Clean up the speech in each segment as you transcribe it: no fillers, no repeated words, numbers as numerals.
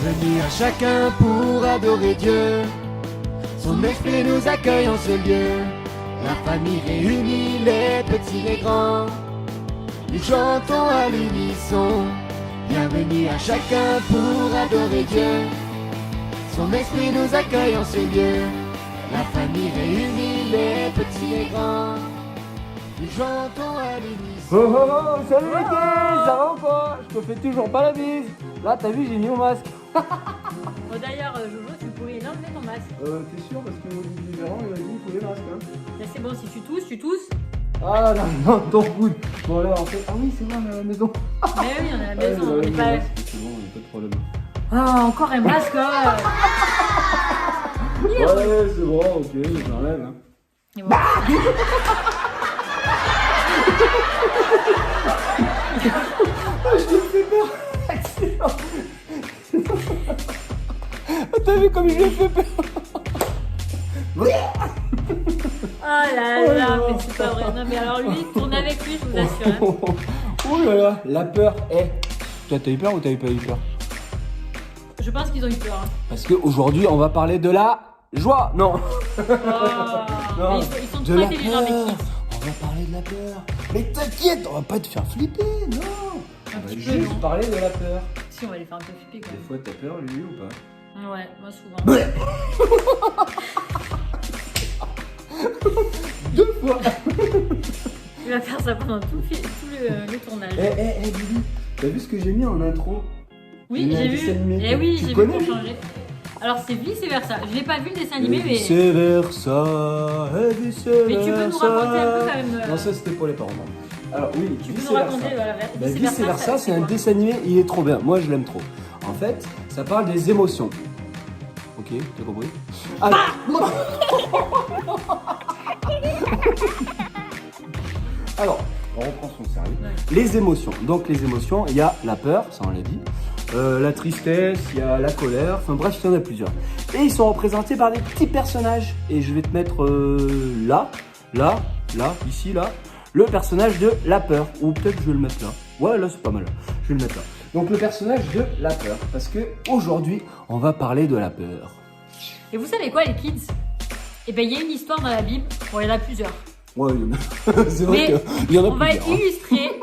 Bienvenue à chacun pour adorer Dieu. Son esprit nous accueille en ce lieu. La famille réunie, les petits, les grands. Nous chantons à l'unisson. Bienvenue à chacun pour adorer Dieu. Son esprit nous accueille en ce lieu. La famille réunie, les petits, les grands. Nous chantons à l'unisson. Oh oh oh, salut les kids, ça va ou pas? Je te fais toujours pas la bise. Là, t'as vu, j'ai mis mon masque. Bon, d'ailleurs, Jojo, tu pourrais enlever ton masque. T'es sûr? Parce que Olivier Véran, il a dit qu'il faut les masques, hein. Là, c'est bon, si tu tousses, tu tousses. Ah non, non, ton coude. Bon, là, en fait, ah oui, c'est vrai, on est à la maison. Mais oui, on est à la maison, on est pas... C'est bon, on a pas de problème. Ah, encore un masque, Ouais, c'est bon, ok, j'enlève, hein. Et bon. Je te fais peur. Excellent. T'as vu comme je lui ai fait peur? Oh là là, mais c'est pas vrai. Non, mais alors lui, tournez avec lui, je vous assure. Hein. Oh là là, la peur est... Toi, t'as eu peur ou t'as pas eu peur? Je pense qu'ils ont eu peur. Hein. Parce qu'aujourd'hui, on va parler de la joie. Non. Oh. Non. Ils sont De trop la intelligents, mes peur. kids. On va parler de la peur. Mais t'inquiète, on va pas te faire flipper, non. Un On va petit peu, juste non. parler de la peur. Si, on va les faire un peu flipper quand Des même. fois, t'as peur, lui, ou pas? Ouais, moi souvent. Deux fois. Il va faire ça pendant tout le tournage. Eh, Lily, t'as vu ce que j'ai mis en intro? Oui, Il y a j'ai un dessin vu. animé. Eh oui, Tu j'ai vu connais, pour lui changer. Alors c'est vice versa. Je n'ai pas vu le dessin animé, mais. C'est versa, vice Mais tu peux nous raconter un peu quand même. Non, ça c'était pour les parents. Alors oui, Tu peux vice nous raconter, versa. voilà. Bah, vice versa, c'est un dessin animé, il est trop bien. Moi, je l'aime trop. En fait, ça parle des émotions. Ok, t'as compris? Alors, Alors, on reprend son sérieux. Ouais. Les émotions. Donc les émotions, il y a la peur, ça on l'a dit. La tristesse, il y a la colère, enfin bref, il y en a plusieurs. Et ils sont représentés par des petits personnages. Et je vais te mettre là, ici, là, le personnage de la peur. Ou peut-être je vais le mettre là. Ouais, là c'est pas mal. Je vais le mettre là. Donc le personnage de la peur. Parce que aujourd'hui, on va parler de la peur. Et vous savez quoi, les kids? Eh ben, il y a une histoire dans la Bible. Bon, il y en a plusieurs. Ouais, il y en a. C'est vrai Mais qu'il y en a on va plusieurs. Hein. illustrer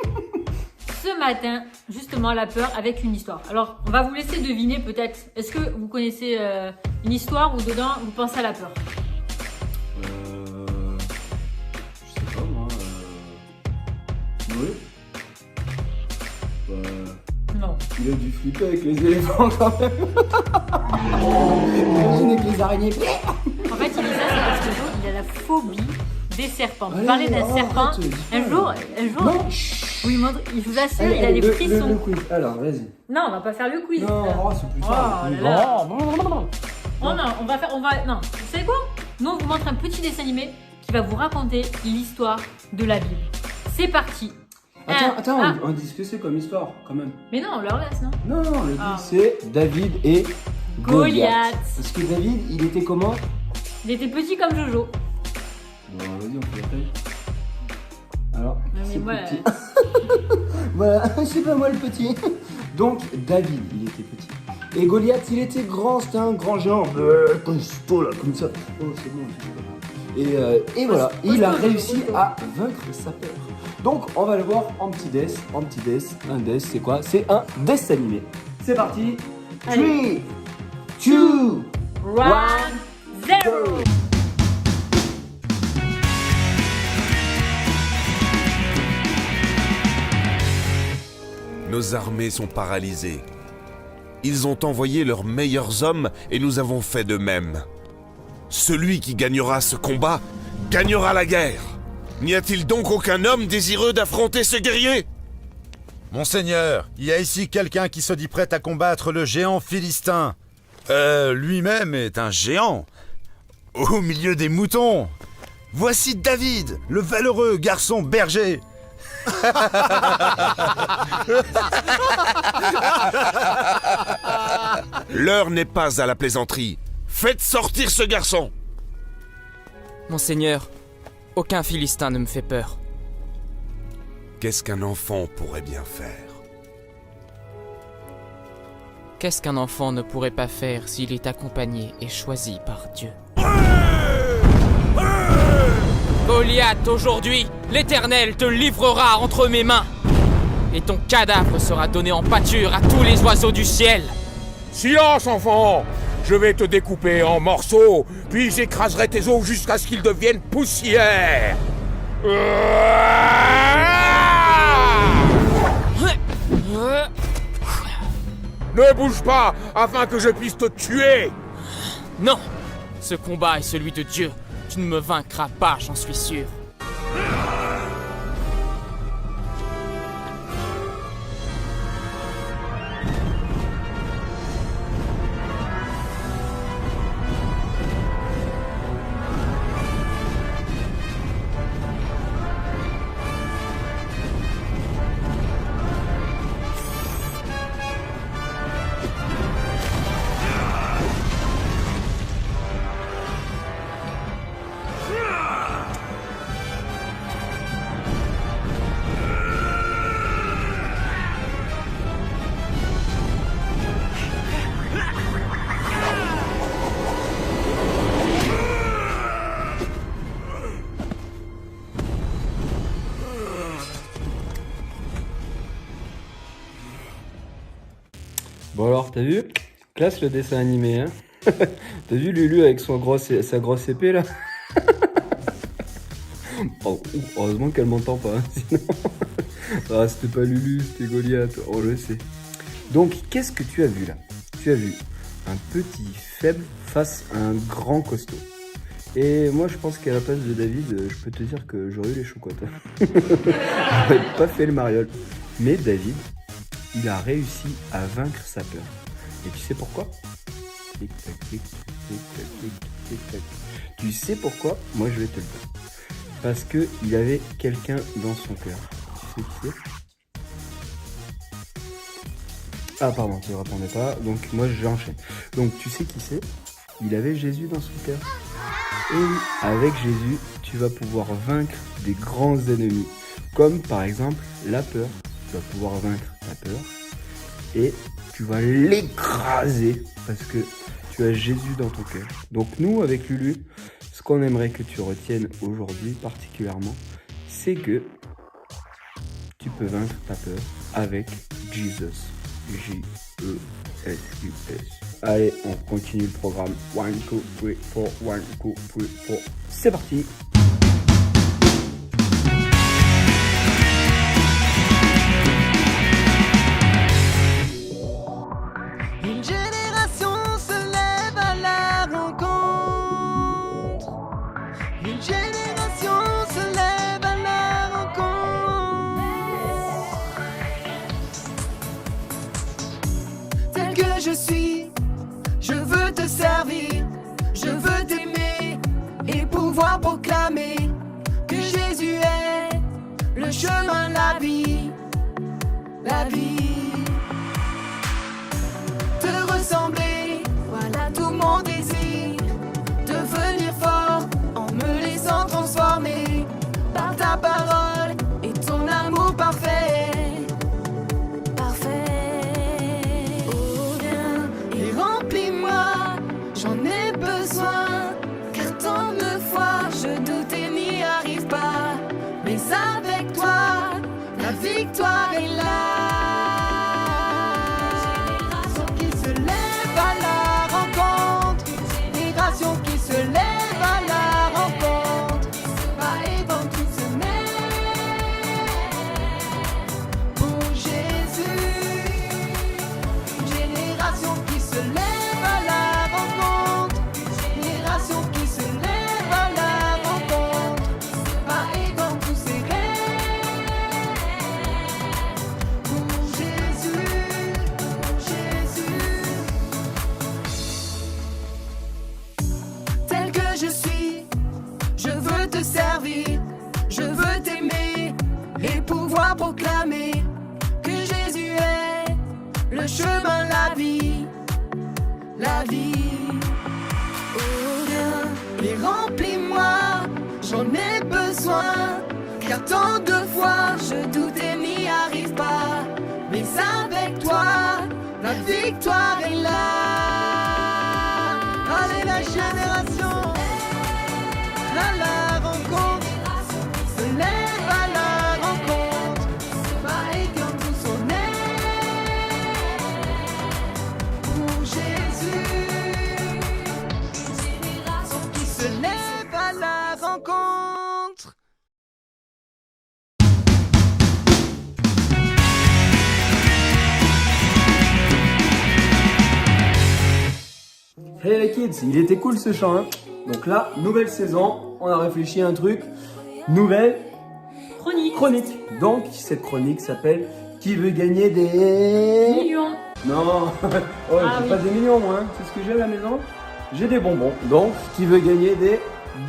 ce matin, justement, la peur avec une histoire. Alors, on va vous laisser deviner peut-être. Est-ce que vous connaissez une histoire où dedans vous pensez à la peur? Je sais pas moi. Oui. Non. Il a dû flipper avec les éléphants quand même. Imagine avec les araignées. En fait, il dit ça, c'est parce que Joe, il a la phobie des serpents. Vous Allez, parlez d'un oh, serpent. arrête, dis Un pas. jour, Non. oui, je vous assure, Allez, il a des le frissons. quiz. Alors, vas-y. Non, on va pas faire le quiz. Non, là. oh, c'est plus Oh tard. là là. Oh non, non. Vous savez quoi? Nous, on vous montre un petit dessin animé qui va vous raconter l'histoire de la Bible. C'est parti. Attends, Ah. on dit ce que c'est comme histoire quand même. Mais non, on leur laisse, non? Non, le Ah. but c'est David et Goliath. Parce que David, il était comment? Il était petit comme Jojo. Bon, vas-y, on fait la taille. Alors, Non, mais c'est moi, petit. Voilà, c'est pas moi le petit. Donc, David, il était petit. Et Goliath, il était grand, c'était un grand géant. Costaud là, comme ça. Oh, c'est bon. Et voilà, il a réussi à vaincre sa peur. Donc, on va le voir en petit des. En petit des. Un des, c'est quoi? C'est un dessin animé. C'est parti. Allez. 3, 2, 1, 0. Nos armées sont paralysées. Ils ont envoyé leurs meilleurs hommes et nous avons fait de même. Celui qui gagnera ce combat gagnera la guerre. N'y a-t-il donc aucun homme désireux d'affronter ce guerrier? Monseigneur, il y a ici quelqu'un qui se dit prêt à combattre le géant philistin. Lui-même est un géant. Au milieu des moutons. Voici David, le valeureux garçon berger. L'heure n'est pas à la plaisanterie. Faites sortir ce garçon. Monseigneur, aucun Philistin ne me fait peur. Qu'est-ce qu'un enfant pourrait bien faire? Qu'est-ce qu'un enfant ne pourrait pas faire s'il est accompagné et choisi par Dieu? Goliath, aujourd'hui, l'Éternel te livrera entre mes mains. Et ton cadavre sera donné en pâture à tous les oiseaux du ciel. Silence, enfant! Je vais te découper en morceaux, puis j'écraserai tes os jusqu'à ce qu'ils deviennent poussière. Ne bouge pas, afin que je puisse te tuer! Non! Ce combat est celui de Dieu. Tu ne me vaincras pas, j'en suis sûr. Bon alors, t'as vu? Classe le dessin animé, hein. T'as vu Lulu avec sa grosse épée là? Oh, heureusement qu'elle m'entend pas, hein, sinon... Ah, c'était pas Lulu, c'était Goliath, oh je sais. Donc, qu'est-ce que tu as vu là? Tu as vu un petit faible face à un grand costaud. Et moi je pense qu'à la place de David, je peux te dire que j'aurais eu les chocottes. J'aurais pas fait le mariole. Mais David, il a réussi à vaincre sa peur. Et tu sais pourquoi? Tic tac tic tic tac tic tac. Tu sais pourquoi? Moi je vais te le dire. Parce que il avait quelqu'un dans son cœur. Tu sais qui c'est? Ah pardon, tu ne répondais pas. Donc moi j'enchaîne. Donc tu sais qui c'est? Il avait Jésus dans son cœur. Et oui, avec Jésus, tu vas pouvoir vaincre des grands ennemis. Comme par exemple la peur. Tu vas pouvoir vaincre ta peur. Et tu vas l'écraser parce que tu as Jésus dans ton cœur. Donc nous, avec Lulu, ce qu'on aimerait que tu retiennes aujourd'hui particulièrement, c'est que tu peux vaincre ta peur avec Jesus. J-E-S-U-S. Allez, on continue le programme. 1, 2, 3, 4, 1, 2, 3, 4. C'est parti! Une génération se lève à la rencontre. Une génération se lève à la rencontre. Tel que je suis, je veux te servir, je veux t'aimer et pouvoir proclamer que Jésus est le chemin, la vie, la vie. Te ressembler, voilà tout mon désir. Devenir fort en me laissant transformer par ta parole et ton amour parfait. Parfait. Oh viens et remplis-moi, j'en ai besoin. Car tant de fois je doute et n'y arrive pas. Mais avec toi, la victoire est là. Qui se lève à la rencontre, va et dans tout se met pour Jésus. Une génération qui se lève à la rencontre, une génération qui se lève à la rencontre, va et dans tout se met pour Jésus, pour Jésus. Je suis, je veux te servir, je veux t'aimer et pouvoir proclamer que Jésus est le chemin, la vie, la vie. Oh viens et remplis-moi, j'en ai besoin, car tant de fois je doute et n'y arrive pas, mais avec toi, la notre victoire est là. Allez la génération à la rencontre, se lève à la rencontre. Pareil comme tous on est pour Jésus. Qui se lève à la rencontre. Hey les kids, il était cool ce chant, hein. Donc là, nouvelle saison, on a réfléchi à un truc, nouvelle Chronique. Donc cette chronique s'appelle Qui veut gagner des... Millions. Non, oh, Ah j'ai oui. pas des millions moi, hein. C'est ce que j'ai à la maison. J'ai des bonbons. Donc, qui veut gagner des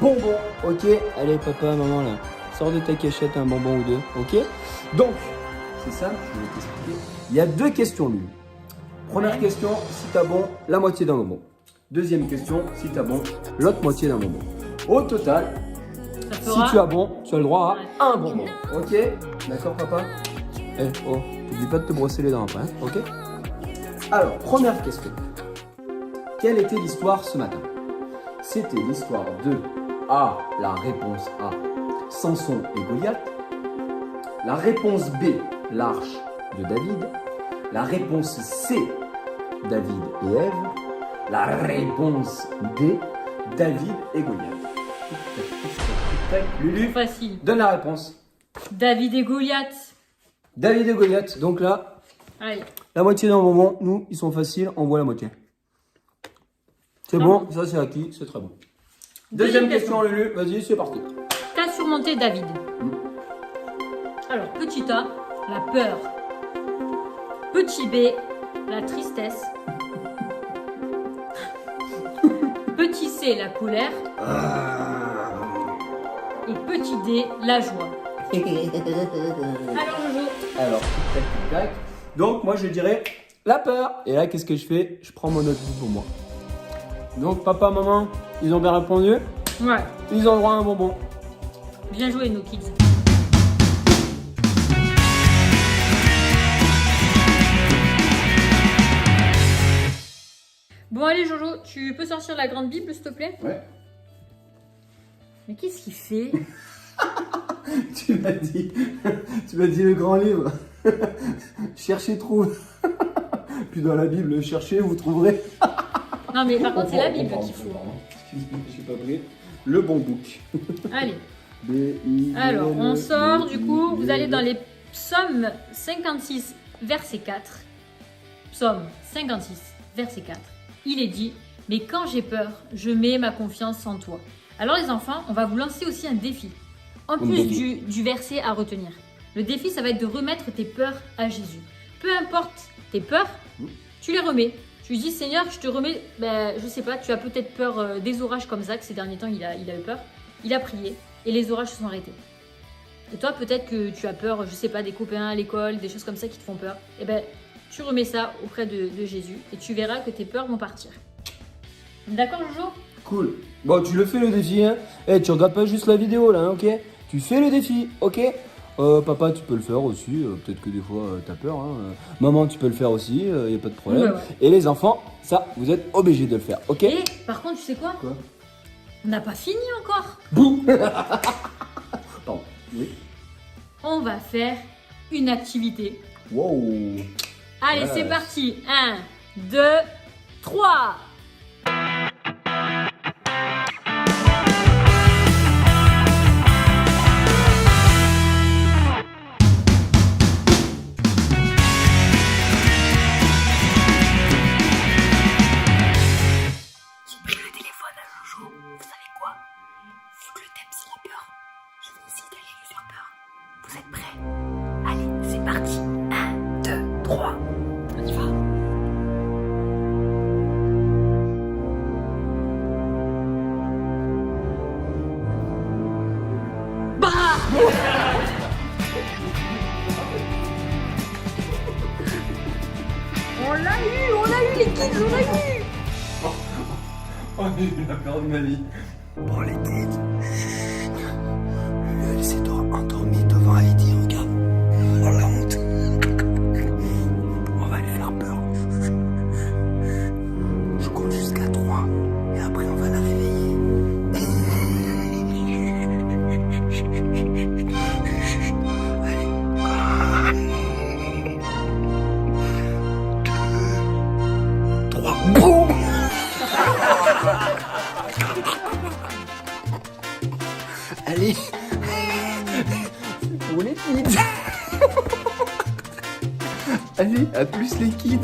bonbons? Ok, allez papa, maman là, sors de ta cachette un bonbon ou deux, ok? Donc, c'est ça, je vais t'expliquer. Il y a 2 questions l'une. Première question, si t'as bon, la moitié d'un bonbon. Deuxième question, si t'as bon, l'autre moitié d'un bonbon. Au total, Ça si fera... tu as bon, tu as le droit à un bonbon. Ok? D'accord papa? Eh, oh, n'oublie pas de te brosser les dents après, hein, ok? Alors, première question. Quelle était l'histoire ce matin? C'était l'histoire de A, la réponse A, Samson et Goliath. La réponse B, l'arche de David. La réponse C, David et Ève. La réponse D, David et Goliath. Lulu, Facile. donne la réponse. David et Goliath. David et Goliath. Donc là, Allez. la moitié d'un bonbon. Nous, ils sont faciles. On voit la moitié. C'est Ah bon, ça c'est acquis. C'est très bon. Deuxième question, Lulu. Vas-y, c'est parti. Qu'a surmonté David? Alors, petit A, la peur. Petit B, la tristesse. Petit C, la colère. Et petit D, la joie. Alors, Jojo, Alors, tac, tac, tac. Donc, moi, je dirais la peur. Et là, qu'est-ce que je fais? Je prends mon notebook pour moi. Donc, papa, maman, ils ont bien répondu. ouais, Ils ont le droit à un bonbon. bien joué, nos kids. Bon, allez, Jojo, tu peux sortir la grande Bible, s'il te plaît? Ouais. Mais qu'est-ce qu'il fait? Tu m'as dit le grand livre. Cherchez, trouve. Puis dans la Bible, cherchez, vous trouverez. Non, mais par contre, c'est la Bible qu'il faut. Excuse-moi, je suis pas pris. Le bon book. Allez. B-I-L-L-E. Alors, on sort, du coup, vous allez dans les psaumes 56, verset 4. Psaume 56, verset 4. Il est dit, mais quand j'ai peur, je mets ma confiance en toi. Alors les enfants, on va vous lancer aussi un défi. En plus du verset à retenir. Le défi, ça va être de remettre tes peurs à Jésus. Peu importe tes peurs, tu les remets. Tu lui dis, Seigneur, je te remets, je sais pas, tu as peut-être peur des orages comme Zach, ces derniers temps, il a eu peur. Il a prié et les orages se sont arrêtés. Et toi, peut-être que tu as peur, je sais pas, des copains à l'école, des choses comme ça qui te font peur. Eh ben, tu remets ça auprès de Jésus et tu verras que tes peurs vont partir. D'accord, Jojo? Cool. Bon, tu le fais le défi, hein. Eh, tu regardes pas juste la vidéo là, hein, ok? Tu fais le défi, ok? Papa, tu peux le faire aussi. Peut-être que des fois, t'as peur. Hein. Maman, tu peux le faire aussi. Y a pas de problème. Ouais. Et les enfants, ça, vous êtes obligés de le faire, ok? Et par contre, tu sais quoi? Quoi? On n'a pas fini encore. Bouh. Pardon. Oui. On va faire une activité. Wow. Allez, Ouais. c'est parti. 1, 2, 3. Oh, j'ai eu la peur de ma vie. Bon, les kids. Elle s'est endormie devant Heidi, regarde. Oh la honte. On va lui faire peur. Allez. C'est pour les kids. Allez, à plus les kids.